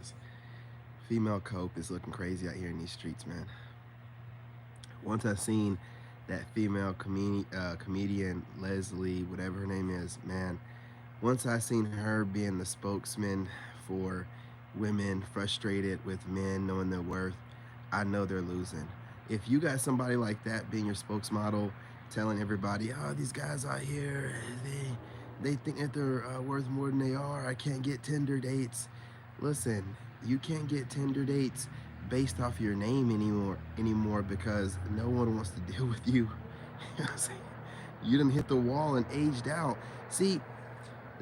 guys. Female cope is looking crazy out here in these streets, man. Once I seen that female comedian Leslie, whatever her name is, man. Once I seen her being the spokesman for women frustrated with men knowing their worth, I know they're losing. If you got somebody like that being your spokesmodel, telling everybody, oh, these guys out here, they think that they're worth more than they are. I can't get Tinder dates. Listen, you can't get Tinder dates based off your name anymore because no one wants to deal with you. You know what I'm saying? You done hit the wall and aged out. See,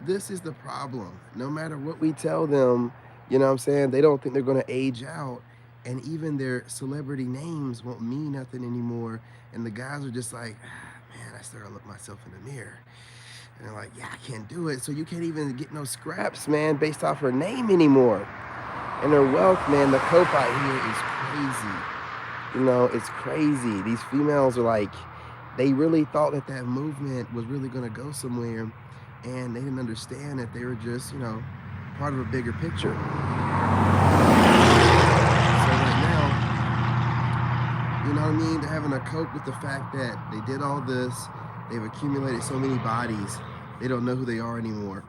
this is the problem. No matter what we tell them, you know what I'm saying, they don't think they're going to age out. And even their celebrity names won't mean nothing anymore. And the guys are just like, man, I started to look myself in the mirror. And they're like, yeah, I can't do it. So you can't even get no scraps, man, based off her name anymore. And her wealth, man, the cope out here is crazy. You know, it's crazy. These females are like, they really thought that that movement was really going to go somewhere. And they didn't understand that they were just, you know, part of a bigger picture. So right now, you know what I mean? They're having to cope with the fact that they did all this. They've accumulated so many bodies. They don't know who they are anymore.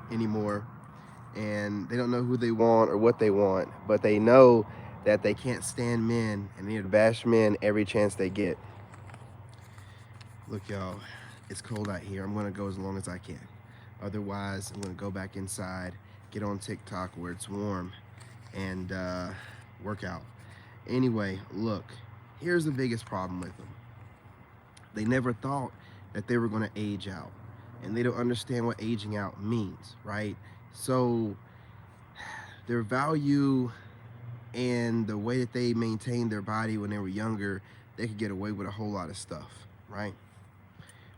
And they don't know who they want or what they want. But they know that they can't stand men and they need to bash men every chance they get. Look, y'all, it's cold out here. I'm going to go as long as I can. Otherwise, I'm going to go back inside, get on TikTok where it's warm, and work out. Anyway, look, here's the biggest problem with them. They never thought that they were going to age out, and they don't understand what aging out means, right? So their value and the way that they maintained their body when they were younger, they could get away with a whole lot of stuff, right?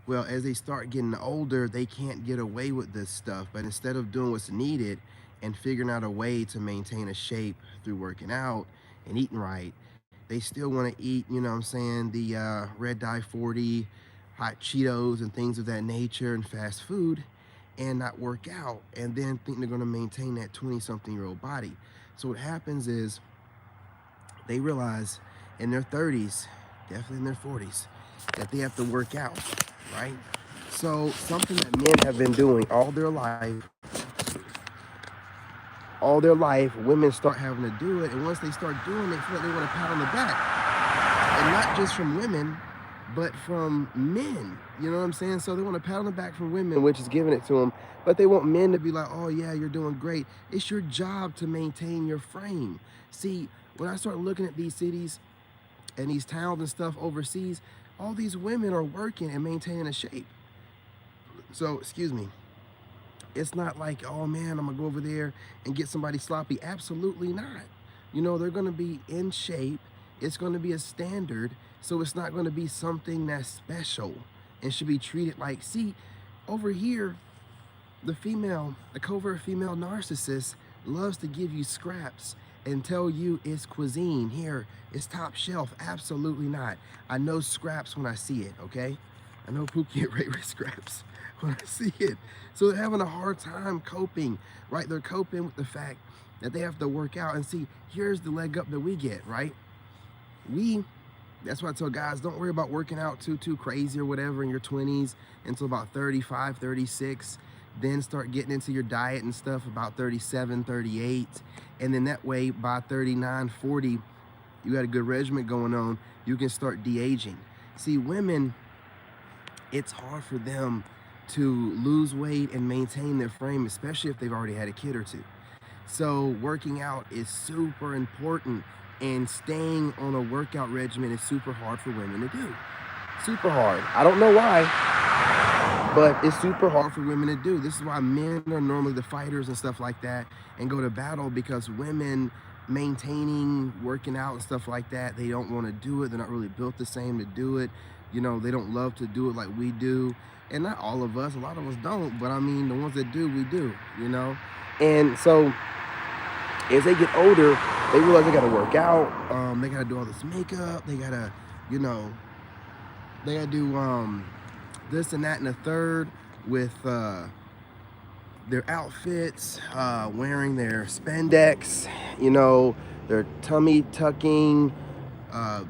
Well, as they start getting older, they can't get away with this stuff. But instead of doing what's needed and figuring out a way to maintain a shape through working out and eating right, they still want to eat, you know what I'm saying, the red dye 40, hot Cheetos and things of that nature and fast food and not work out and then think they're going to maintain that 20-something-year-old body. So what happens is they realize in their 30s, definitely in their 40s, that they have to work out. Right? So something that men have been doing all their life, women start having to do it. And once they start doing it, they feel like they want a pat on the back. And not just from women, but from men. You know what I'm saying? So they want a pat on the back from women, which is giving it to them. But they want men to be like, oh, yeah, you're doing great. It's your job to maintain your frame. See, when I start looking at these cities and these towns and stuff overseas, all these women are working and maintaining a shape. So, excuse me, it's not like, oh man, I'm gonna go over there and get somebody sloppy. Absolutely not. You know, they're gonna be in shape. It's gonna be a standard. So it's not gonna be something that's special and should be treated like, see, over here, the covert female narcissist loves to give you scraps and tell you it's cuisine. Here, it's top shelf. Absolutely not. I know scraps when I see it, okay? I know Pookie and Ray Ray scraps when I see it. So they're having a hard time coping, right? They're coping with the fact that they have to work out. And see, here's the leg up that we get, right? That's why I tell guys, don't worry about working out too crazy or whatever in your 20s until about 35, 36. Then start getting into your diet and stuff about 37, 38. And then that way by 39, 40, you got a good regimen going on, you can start de-aging. See, women, it's hard for them to lose weight and maintain their frame, especially if they've already had a kid or two. So working out is super important, and staying on a workout regimen is super hard for women to do. Super hard. I don't know why, but it's super hard for women to do. This is why men are normally the fighters and stuff like that and go to battle, because women maintaining, working out and stuff like that, they don't want to do it. They're not really built the same to do it. You know, they don't love to do it like we do. And not all of us, a lot of us don't, but I mean, the ones that do, we do, you know? And so as they get older, they realize they got to work out. They got to do all this makeup. They got to, you know, they got to do this and that and the third with their outfits, wearing their spandex, their tummy tucking, uh,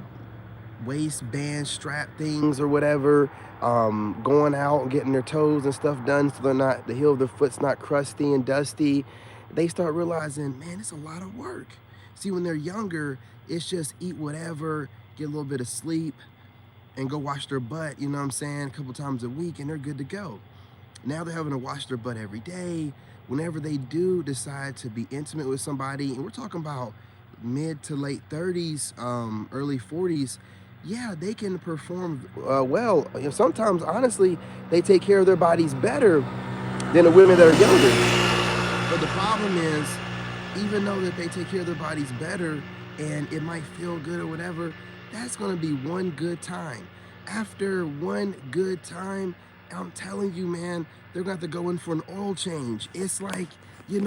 waistband strap things or whatever, going out and getting their toes and stuff done so the heel of their foot's not crusty and dusty. They start realizing, man, it's a lot of work. See, when they're younger, it's just eat whatever, get a little bit of sleep, and go wash their butt, you know what I'm saying, a couple times a week, and they're good to go. Now they're having to wash their butt every day. Whenever they do decide to be intimate with somebody, and we're talking about mid to late 30s, early 40s, yeah, they can perform well. Sometimes, honestly, they take care of their bodies better than the women that are younger. But the problem is, even though that they take care of their bodies better and it might feel good or whatever, that's going to be one good time. After one good time, I'm telling you, man, they're going to have to go in for an oil change. It's like, they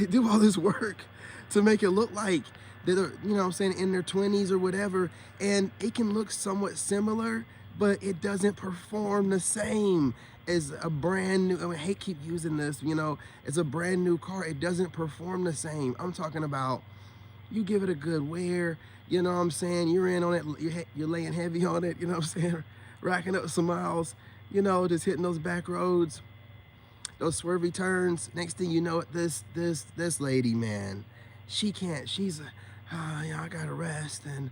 do all this work to make it look like they're, in their 20s or whatever, and it can look somewhat similar, but it doesn't perform the same as a brand new, I hate keep using this, it's a brand new car. It doesn't perform the same. I'm talking about you give it a good wear, you're in on it, you're laying heavy on it, racking up some miles, just hitting those back roads, those swervy turns. Next thing you know, this lady, man, she can't, I gotta rest, and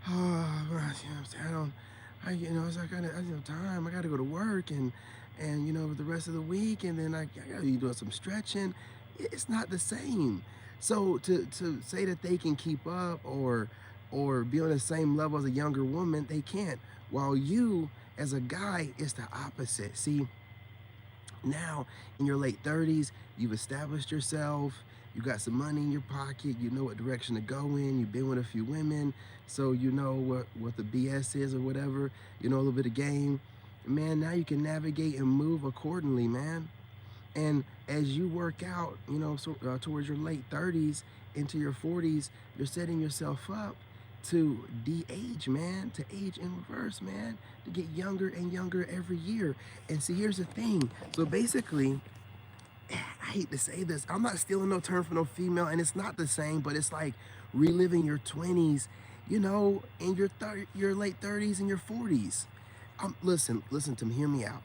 it's like I have time. I gotta go to work, and the rest of the week, and then I gotta be doing some stretching. It's not the same. So to say that they can keep up or be on the same level as a younger woman, they can't. While you, as a guy, it's the opposite. See, now in your late 30s, you've established yourself, you got some money in your pocket, you know what direction to go in, you've been with a few women, so you know what the BS is or whatever, a little bit of game. Man, now you can navigate and move accordingly, man. And as you work out, towards your late 30s into your 40s, you're setting yourself up to de-age, man, to age in reverse, man, to get younger and younger every year. And see, here's the thing. So basically, I hate to say this, I'm not stealing no term from no female, and it's not the same, but it's like reliving your 20s, in your late 30s and your 40s. Listen to me, hear me out.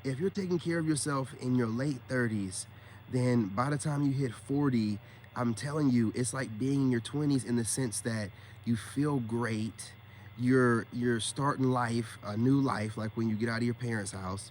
If you're taking care of yourself in your late 30s, then by the time you hit 40, I'm telling you, it's like being in your 20s in the sense that you feel great. You're starting life, a new life, like when you get out of your parents' house.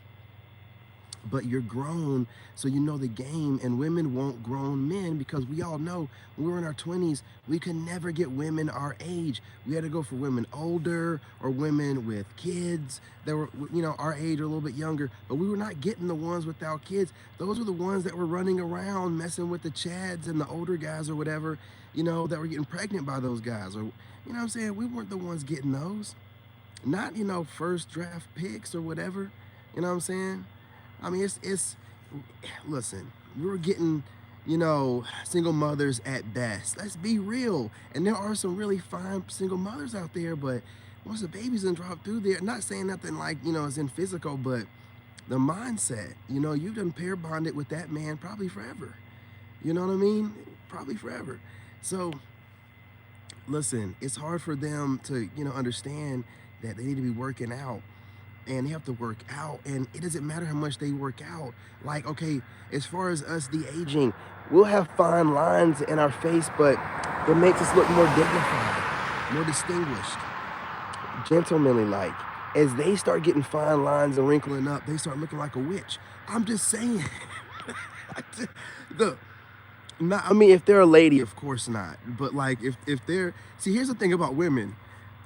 But you're grown, so you know the game, and women want grown men, because we all know when we were in our 20s, we could never get women our age. We had to go for women older or women with kids that were, our age or a little bit younger, but we were not getting the ones without kids. Those were the ones that were running around messing with the chads and the older guys or whatever, that were getting pregnant by those guys, or, what I'm saying? We weren't the ones getting those. Not, first draft picks or whatever, you know what I'm saying? I mean, listen, we were getting, single mothers at best. Let's be real. And there are some really fine single mothers out there, but once the baby's done dropped through there, not saying nothing like, it's in physical, but the mindset, you've done pair bonded with that man probably forever. You know what I mean? Probably forever. So, listen, it's hard for them to, understand that they need to be working out. And they have to work out, and it doesn't matter how much they work out. Like, okay, as far as us de-aging, we'll have fine lines in our face, but it makes us look more dignified, more distinguished, gentlemanly like. As they start getting fine lines and wrinkling up, they start looking like a witch. I'm just saying. If they're a lady, of course not. But like, if they're, see, here's the thing about women,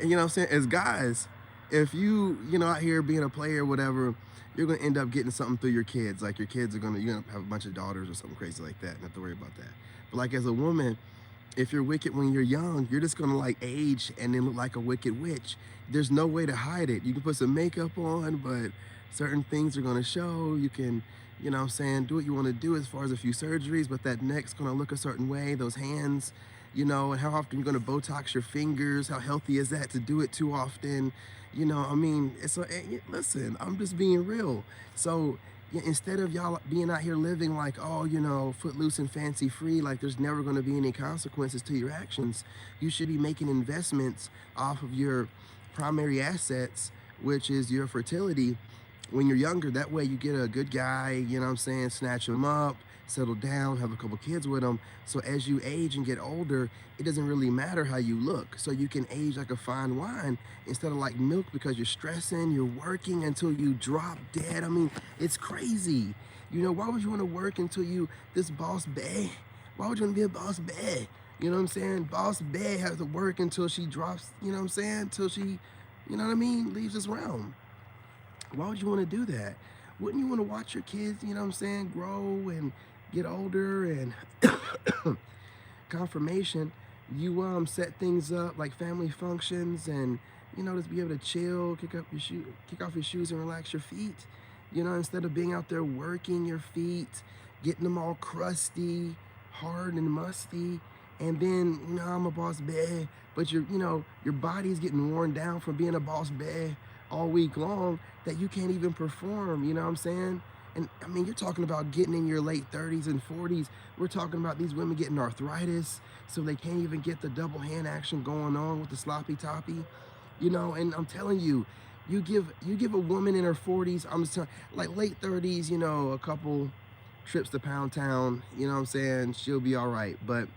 and what I'm saying, as guys, if you, out here being a player or whatever, you're going to end up getting something through your kids. Like your kids you're going to have a bunch of daughters or something crazy like that. Not have to worry about that. But like as a woman, if you're wicked when you're young, you're just going to like age and then look like a wicked witch. There's no way to hide it. You can put some makeup on, but certain things are going to show. You can, do what you want to do as far as a few surgeries, but that neck's going to look a certain way. Those hands, and how often you're going to Botox your fingers. How healthy is that to do it too often? Listen, I'm just being real. So Yeah, instead of y'all being out here living like, oh, you know, footloose and fancy free, like there's never going to be any consequences to your actions, you should be making investments off of your primary assets, which is your fertility, when you're younger. That way you get a good guy, you know what I'm saying, snatch him up, settle down, have a couple kids with him. So as you age and get older, it doesn't really matter how you look. So you can age like a fine wine instead of like milk, because you're stressing, you're working until you drop dead. I mean, it's crazy. You know, why would you want to work until you this boss bae? Why would you want to be a boss bae? You know what I'm saying? Boss bae has to work until she drops, you know what I'm saying? Until she, you know what I mean, leaves this realm. Why would you want to do that? Wouldn't you want to watch your kids, you know what I'm saying, grow and get older and confirmation? You set things up like family functions, and you know, just be able to chill, kick off your shoes and relax your feet. You know, instead of being out there working your feet, getting them all crusty, hard and musty, and then, you know, I'm a boss bae, but your body's getting worn down from being a boss bae all week long, that you can't even perform, you know what I'm saying? And I mean, you're talking about getting in your late 30s and 40s. We're talking about these women getting arthritis, so they can't even get the double hand action going on with the sloppy toppy, you know. And I'm telling you, you give a woman in her 40s, I'm just telling, like late 30s, you know, a couple trips to Pound Town, you know what I'm saying, she'll be all right. But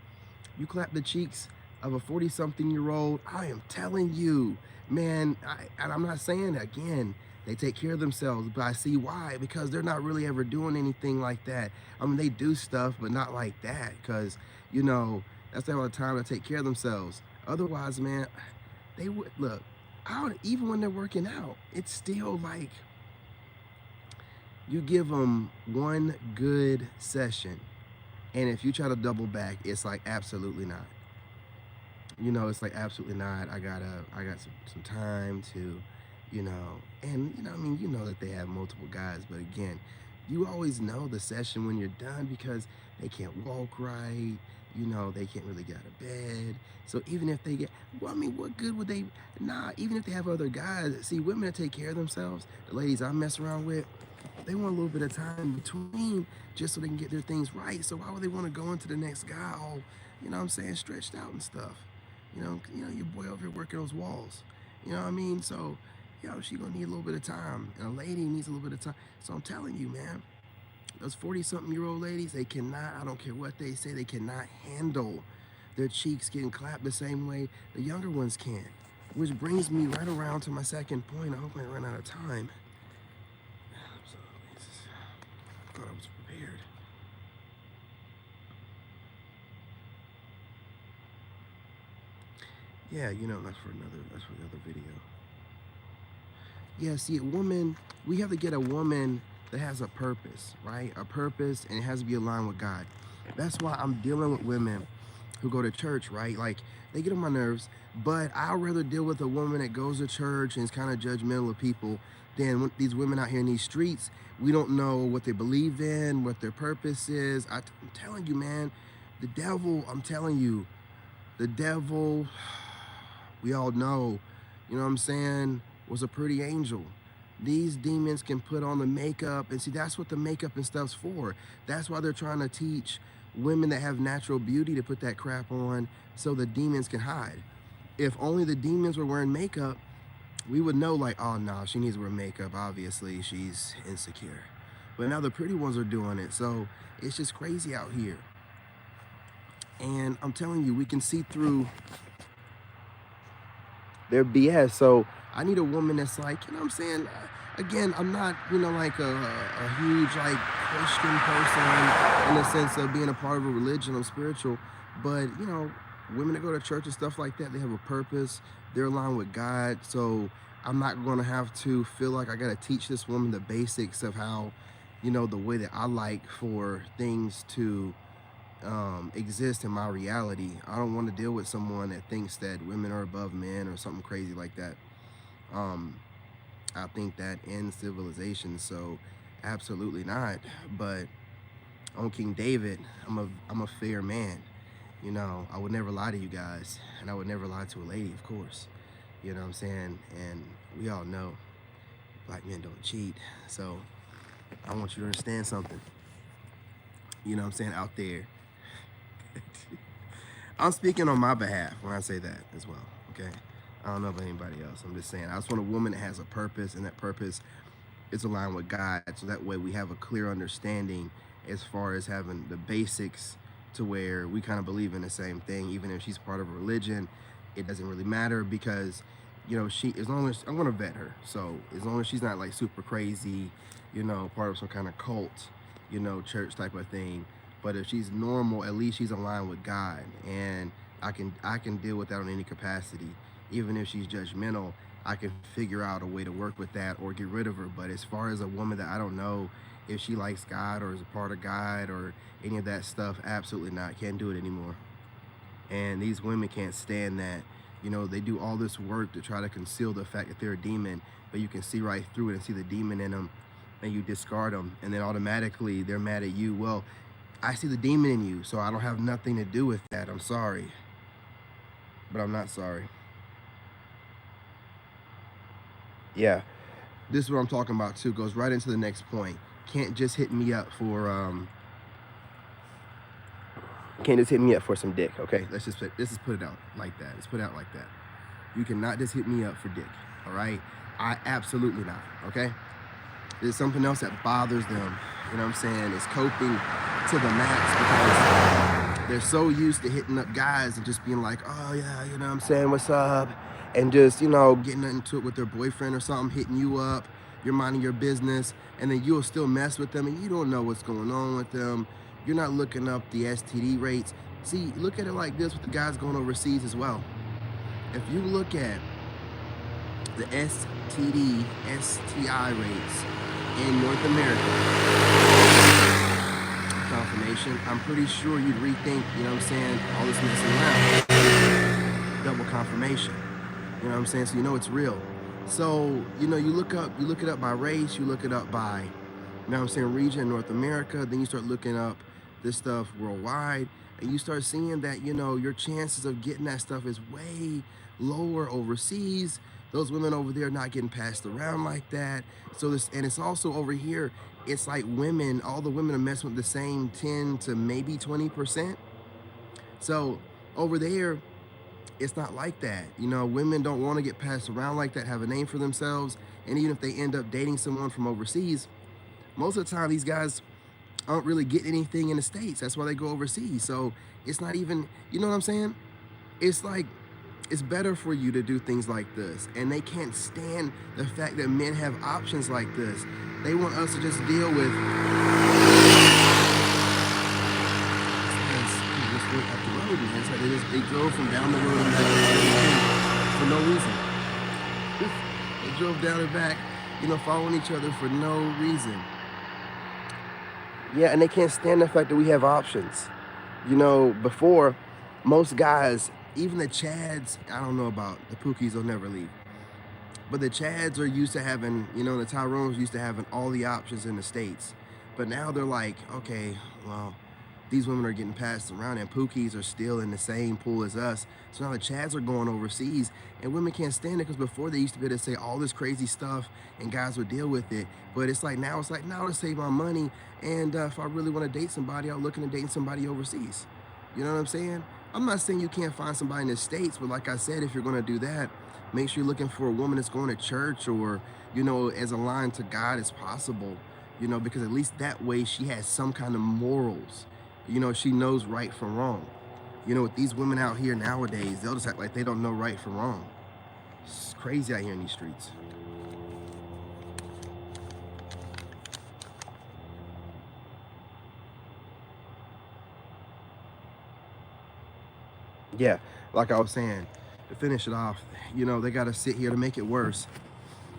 you clap the cheeks of a 40-something-year-old, I am telling you, man, and I'm not saying that, again, they take care of themselves, but I see why, because they're not really ever doing anything like that. I mean, they do stuff, but not like that, because, you know, that's they have the time to take care of themselves. Otherwise, man, they would, look, even when they're working out, it's still like, you give them one good session, and if you try to double back, it's like, absolutely not. You know, it's like, absolutely not. I got some time to, you know, and, you know, I mean, you know that they have multiple guys, but again, you always know the session when you're done, because they can't walk right, you know, they can't really get out of bed. So even if they get, well, I mean, what good would they, nah, even if they have other guys, see, women that take care of themselves, the ladies I mess around with, they want a little bit of time between just so they can get their things right. So why would they want to go into the next guy all, you know what I'm saying, stretched out and stuff? You know, your boy over here working those walls. You know what I mean? So, you know, she gonna need a little bit of time. And a lady needs a little bit of time. So I'm telling you, man, those 40-something-year-old ladies, they cannot, I don't care what they say, they cannot handle their cheeks getting clapped the same way the younger ones can. Which brings me right around to my second point. I hope I run out of time. I thought I was prepared. Yeah, you know, that's for the other video. Yeah, see, a woman, we have to get a woman that has a purpose, right? A purpose, and it has to be aligned with God. That's why I'm dealing with women who go to church, right? Like, they get on my nerves, but I'd rather deal with a woman that goes to church and is kind of judgmental of people than these women out here in these streets. We don't know what they believe in, what their purpose is. I'm telling you, man, the devil, I'm telling you, the devil, we all know, you know what I'm saying, was a pretty angel. These demons can put on the makeup, and see, that's what the makeup and stuff's for. That's why they're trying to teach women that have natural beauty to put that crap on so the demons can hide. If only the demons were wearing makeup, we would know, like, oh no, she needs to wear makeup, obviously she's insecure. But now the pretty ones are doing it, so it's just crazy out here. And I'm telling you, we can see through their BS. So I need a woman that's like, you know what I'm saying? Again, I'm not, you know, like a huge like Christian person in the sense of being a part of a religion. I'm spiritual, but you know, women that go to church and stuff like that, they have a purpose. They're aligned with God. So I'm not going to have to feel like I got to teach this woman the basics of how, you know, the way that I like for things to exist in my reality. I don't want to deal with someone that thinks that women are above men or something crazy like that. I think that ends civilization, so absolutely not. But on King David, I'm a fair man. You know, I would never lie to you guys, and I would never lie to a lady, of course. You know what I'm saying? And we all know black men don't cheat. So I want you to understand something. You know what I'm saying? Out there. I'm speaking on my behalf when I say that as well, okay? I don't know about anybody else. I'm just saying, I just want a woman that has a purpose, and that purpose is aligned with God, so that way we have a clear understanding as far as having the basics to where we kind of believe in the same thing. Even if she's part of a religion, it doesn't really matter, because she, as long as I'm gonna vet her, so as long as she's not like super crazy, part of some kind of cult, church type of thing. But if she's normal, at least she's aligned with God, and I can deal with that on any capacity. Even if she's judgmental, I can figure out a way to work with that or get rid of her. But as far as a woman that I don't know if she likes God or is a part of God or any of that stuff, absolutely not. Can't do it anymore. And these women can't stand that. They do all this work to try to conceal the fact that they're a demon, but you can see right through it and see the demon in them, and you discard them, and then automatically they're mad at you. Well, I see the demon in you, so I don't have nothing to do with that. I'm sorry, but I'm not sorry. Yeah, this is what I'm talking about too. Goes right into the next point. Can't just hit me up for some dick. Okay, let's just put it out like that. Let's put it out like that. You cannot just hit me up for dick. All right, I absolutely not. Okay, there's something else that bothers them. You know what I'm saying? It's coping to the max, because they're so used to hitting up guys and just being like, oh yeah, you know what I'm saying, what's up? And just, getting into it with their boyfriend or something, hitting you up, you're minding your business, and then you'll still mess with them, and you don't know what's going on with them. You're not looking up the STD rates. See, look at it like this with the guys going overseas as well. If you look at the STD, STI rates in North America, confirmation, I'm pretty sure you'd rethink, all this messing around. Double confirmation. You know what I'm saying? So it's real. So, you look it up by race, you look it up by, region in North America, then you start looking up this stuff worldwide, and you start seeing that, your chances of getting that stuff is way lower overseas. Those women over there are not getting passed around like that. So and it's also over here, it's like all the women are messing with the same 10 to maybe 20%. So over there, it's not like that. Women don't want to get passed around like that, have a name for themselves. And even if they end up dating someone from overseas, most of the time these guys aren't really getting anything in the States. That's why they go overseas. So it's not even, you know what I'm saying? It's like, it's better for you to do things like this. And they can't stand the fact that men have options like this. They want us to just deal with up the road, man. So they drove from down the road and back for no reason. They drove down and back, following each other for no reason. Yeah, and they can't stand the fact that we have options. Before, most guys, even the Chads, I don't know about the Pookies, they'll never leave. But the Chads are used to having, the Tyrones used to having all the options in the States. But now they're like, okay, well, these women are getting passed around, and Pookies are still in the same pool as us. So now the Chads are going overseas, and women can't stand it, because before they used to be able to say all this crazy stuff and guys would deal with it. But it's like now to save my money, and if I really want to date somebody, I'm looking at dating somebody overseas. You know what I'm saying? I'm not saying you can't find somebody in the States, but like I said, if you're going to do that, make sure you're looking for a woman that's going to church or, as aligned to God as possible, because at least that way she has some kind of morals. She knows right from wrong. With these women out here nowadays, they'll just act like they don't know right from wrong. It's crazy out here in these streets. Yeah, like I was saying, to finish it off, they got to sit here to make it worse,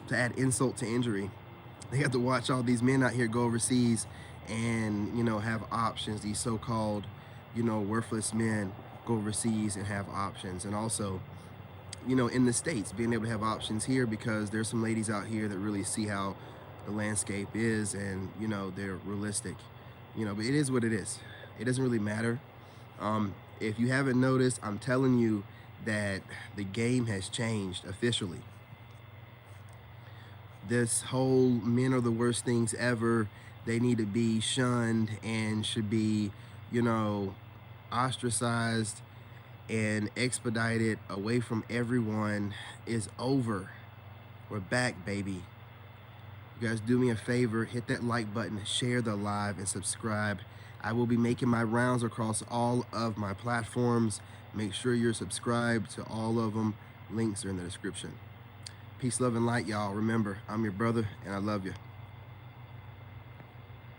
to add insult to injury. They have to watch all these men out here go overseas and, have options. These so-called, worthless men go overseas and have options. And also, in the States, being able to have options here, because there's some ladies out here that really see how the landscape is, and, they're realistic. But it is what it is. It doesn't really matter. If you haven't noticed, I'm telling you that the game has changed officially. This whole men are the worst things ever, they need to be shunned and should be, you know, ostracized and expedited away from everyone is over. We're back, baby. You guys do me a favor, hit that like button, share the live, and subscribe. I will be making my rounds across all of my platforms. Make sure you're subscribed to all of them. Links are in the description. Peace, love, and light, y'all. Remember, I'm your brother, and I love you.